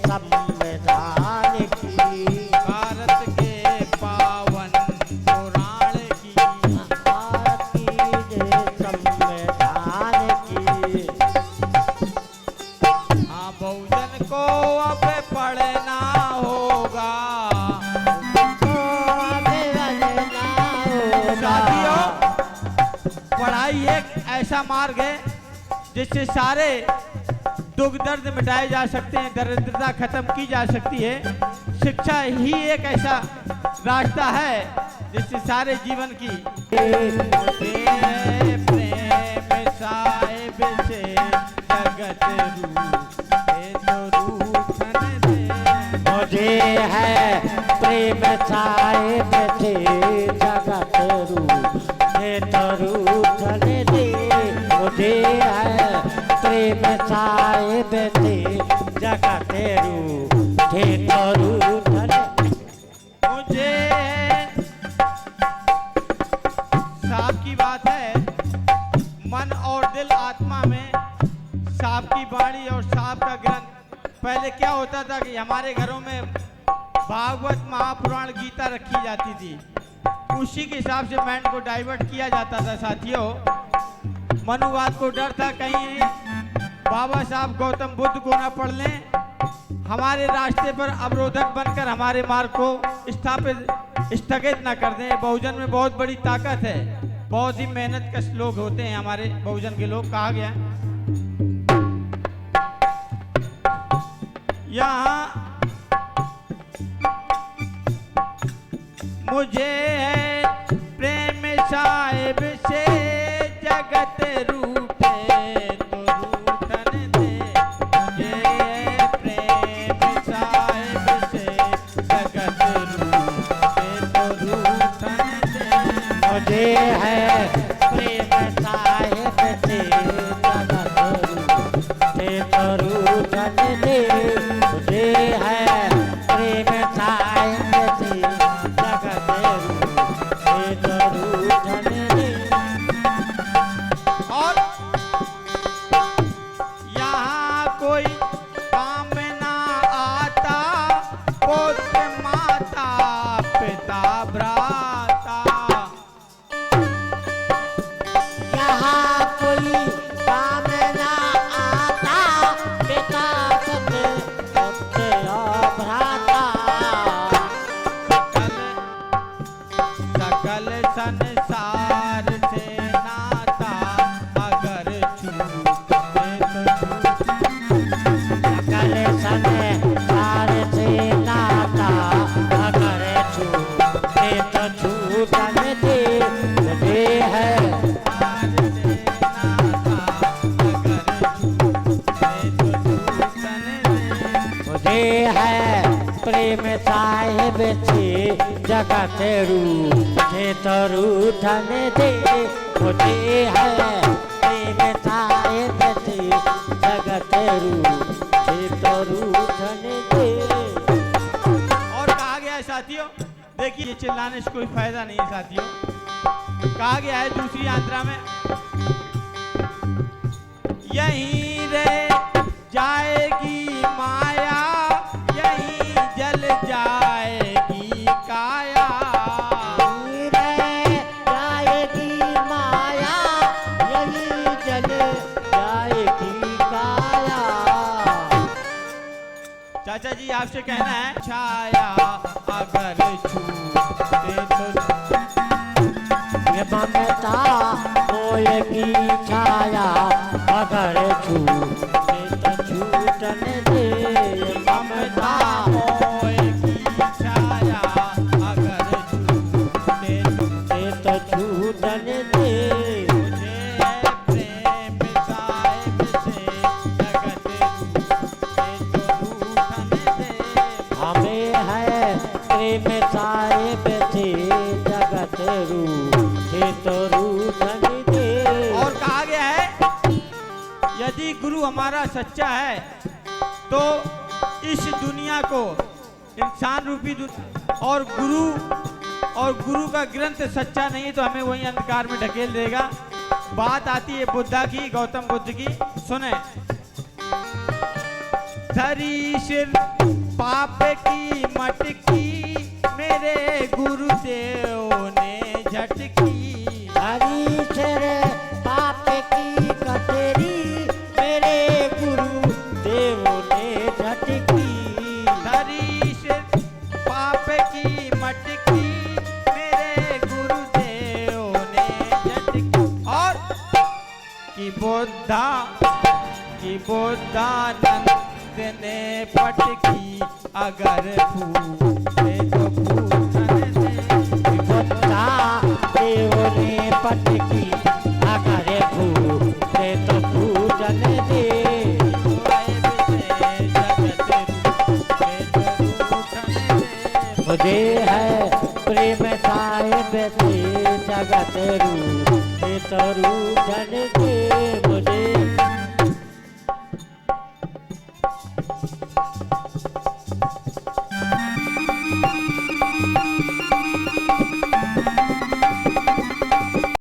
संविधान की, भारत के पावन पुराण की, भारत की जय संविधान की। हाँ बहुजन को अब पढ़ना होगा। साथियों, पढ़ाई एक ऐसा मार्ग है जिससे सारे दुख दर्द मिटाए जा सकते हैं, दरिद्रता खत्म की जा सकती है। शिक्षा ही एक ऐसा रास्ता है जिससे सारे जीवन की प्रेम साहिब से जगत रूठन दे। मुझे है प्रेम साहिब से जगत रूठन दे। मुझे है प्रेम साहिब से जगत रूठन। मुझे सांप की बात है, मन और दिल आत्मा में सांप की वाणी और सांप का ग्रंथ। पहले क्या होता था कि हमारे घरों में भागवत महापुराण गीता रखी जाती थी, उसी के हिसाब से माइंड को डाइवर्ट किया जाता था। साथियों, मनुवाद को डर था कहीं बाबा साहब गौतम बुद्ध को न पढ़ लें, हमारे रास्ते पर अवरोधक बनकर हमारे मार्ग को स्थगित न कर दें। बहुजन में बहुत बड़ी ताकत है, बहुत ही मेहनत कश लोग होते हैं हमारे बहुजन के लोग, कहा गया। यहाँ मुझे है प्रेम साहिब से जगत रूठे तो रूठन दे। मुझे है प्रेम साहिब से जगत रूठे तो रूठन दे। मुझे है प्रेम साहिब से जगत रूठन दे। मुझे है प्रेम साहिब से जगत रूठन दे। और यहाँ कोई काम ना आता, पुत्र माता पिता भ्राता। यहाँ कोई काम ना आता, पिता पुत्र और भ्राता। सकल संसार से नाता अगर छूटे तो सकल संसार से नाता अगर छूटे तो छूटन दे। मुझे है मुझे है प्रेम साहिब से जगत रूठे तो रूठन दे। मुझे है प्रेम साहिब से जगत रूठे तो रूठन दे। और कहा गया है साथियों, देखिए ये चिल्लाने से कोई फायदा नहीं है साथियों। कहा गया है दूसरी यात्रा में, यहीं रह जाएगी माया, यहीं जल जाएगी काया। जाएगी माया, यही जल जाएगी काया। चाचा जी आपसे कहना है, छाया अगर छूटे तो ये ममता मोय की छाया अगर छूटे तो छूटन दे। ये ममता मोह की छाया अगर छूटे तो छूटन दे। मुझे है प्रेम साहिब से जगत रूठे तो रूठन दे। हमें है प्रेम साहिब से जगत रूठे तो रूठन दे। और कहा गया है, यदि गुरु हमारा सच्चा है तो इस दुनिया को इंसान रूपी और गुरु का ग्रंथ सच्चा नहीं है तो हमें वही अंधकार में ढकेल देगा। बात आती है बुद्धा की, गौतम बुद्ध की, सुने। धरी सिर पाप की मटकी मेरे गुरुदेव ने झटकी। हरी सिर पाप की कटरी मेरे गुरु देव ने झटकी। धरी सिर पाप की मटकी मेरे गुरुदेव ने झटकी। और कि बुद्धानंद ने पटकी अगर फूले तो फूटन दे। बुद्धा देव ने पटकी अगर फूटे तो फूटन दे। मुझे है प्रेम साहिब से जगत रूठे तो रूठन दे। मुझे